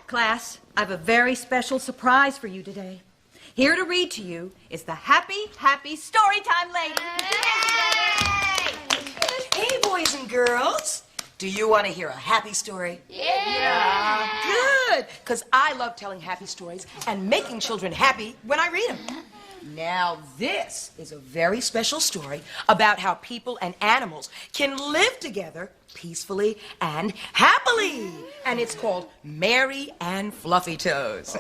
Class, I have a very special surprise for you today. Here to read to you is the Happy Storytime Lady. Hey, boys and girls. Do you want to hear a happy story? Yeah. Good, because I love telling happy stories and making children happy when I read them. Now, this is a very special story about how people and animals can live together peacefully and happily. And it's called Mary and Fluffy Toes.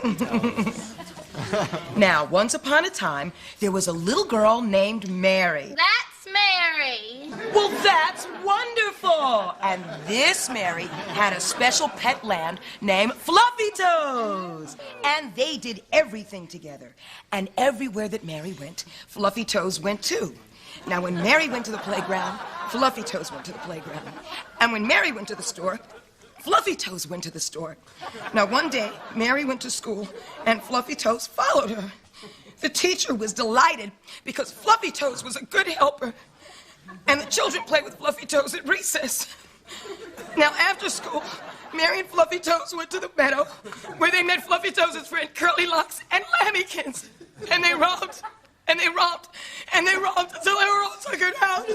Now, once upon a time, there was a little girl named Mary. That's Mary. Well, that's wonderful. And this Mary had a special pet lamb named Fluffy Toes. And they did everything together. And everywhere that Mary went, Fluffy Toes went too. Now, when Mary went to the playground, Fluffy Toes went to the playground. And when Mary went to the store, Fluffy Toes went to the store. Now, one day, Mary went to school, and Fluffy Toes followed her. The teacher was delighted because Fluffy Toes was a good helper. And the children played with Fluffy Toes at recess. Now, after school, Mary and Fluffy Toes went to the meadow where they met Fluffy Toes' friend Curly Locks and Lammykins. And they romped, and they romped, and they romped until they were all tuckered out.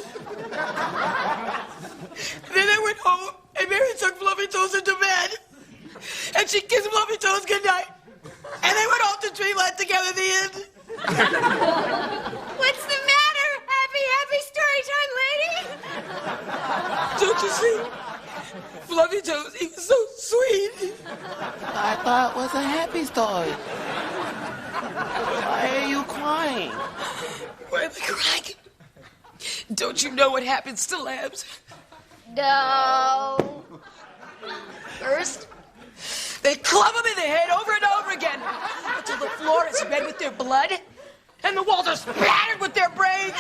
Then they went home, and Mary took Fluffy Toes into bed. And she kissed Fluffy Toes goodnight. And they went off to dreamland together at the end. What's the matter, happy storytime lady? Don't you see? Fluffy Toes, he was so sweet. I thought it was a happy story. Why are you crying? Why am I crying? Don't you know what happens to lambs? No. First, They club them in the head over and over again until the floor is red with their blood and the walls are splattered with their brains.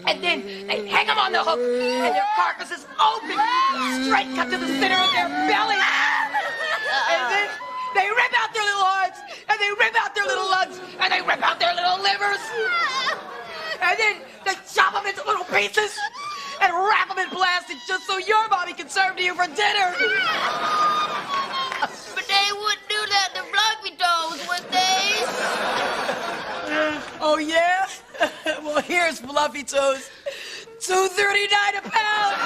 And then they hang them on the hook and their carcasses open, straight cut to the center of their bellies. And then they rip out their little hearts and they rip out their little lungs and they rip out their little livers. And then they chop them into little pieces and wrap them in plastic just so your mommy can serve to you for dinner. but they wouldn't do that to Fluffy Toes, would they? Oh, yeah? Well, here's Fluffy Toes. $2.39 a pound.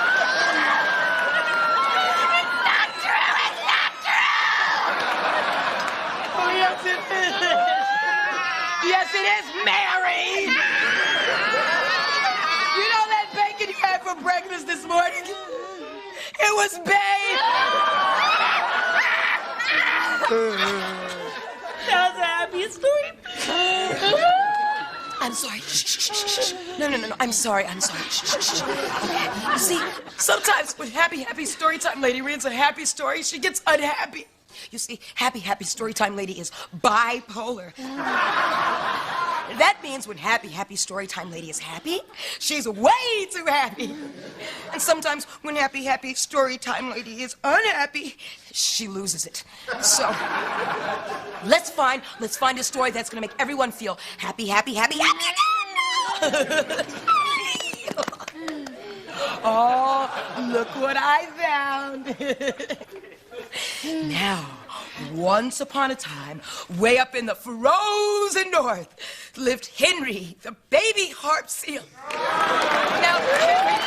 It's not true! It's not true! Oh, yes, it is. Yes, it is, Mary. You know that bacon you had for breakfast this morning? It was bae. That was a happy story. I'm sorry. Shh, shh, shh, shh. No. I'm sorry. Shh, shh, shh. Okay. You see, sometimes when Happy Storytime Lady reads a happy story, she gets unhappy. You see, Happy Storytime Lady is bipolar. That means when Happy Storytime Lady is happy, she's way too happy. And sometimes when Happy Storytime Lady is unhappy, she loses it. So, let's find a story that's gonna make everyone feel happy again. Oh, look what I found. Now, once upon a time, way up in the frozen north, lived Henry, the baby harp seal. Now, Henry